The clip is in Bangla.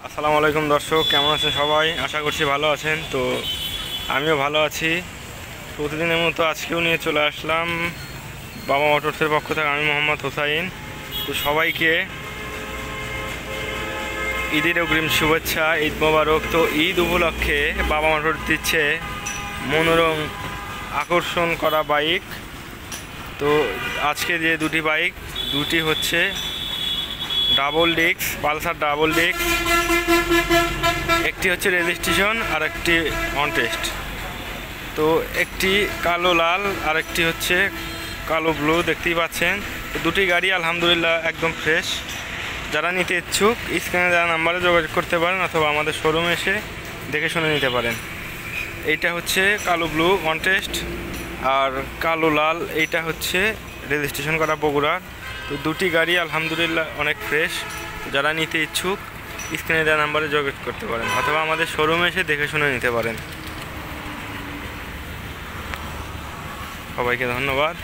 আসসালামু আলাইকুম দর্শক, কেমন আছেন সবাই? আশা করছি ভালো আছেন। তো আমিও ভালো আছি। প্রতিদিনের মতো আজকেও নিয়ে চলে আসলাম বাবা মোটরসের পক্ষ থেকে। আমি মোহাম্মদ হোসাইন। তো সবাইকে ঈদের অগ্রিম শুভেচ্ছা, ঈদ মোবারক। তো ঈদ উপলক্ষে বাবা মোটর দিচ্ছে মনোরম আকর্ষণ করা বাইক। তো আজকে যে দুটি বাইক, দুটি হচ্ছে double disc, Pulsar double disc. একটি হচ্ছে রেজিস্ট্রেশন আর একটি অন টেস্ট। তো একটি কালো লাল আর একটি হচ্ছে কালো ব্লু, দেখতেই পাচ্ছেন। তো দুটি গাড়ি আলহামদুলিল্লাহ একদম ফ্রেশ। যারা নিতে ইচ্ছুক স্ক্রিনে দেওয়া নাম্বারে যোগাযোগ করতে পারেন অথবা আমাদের শোরুমে এসে দেখে শুনে নিতে পারেন। এইটা হচ্ছে কালো ব্লু অন টেস্ট আর কালো লাল এইটা হচ্ছে রেজিস্ট্রেশন করা বগুড়ার। তো দুটি গাড়ি আলহামদুলিল্লাহ অনেক ফ্রেশ। যারা নিতে ইচ্ছুক স্ক্রিনে দেওয়া নাম্বারে যোগাযোগ করতে পারেন অথবা আমাদের শোরুমে এসে দেখে শুনে নিতে পারেন। সবাইকে ধন্যবাদ।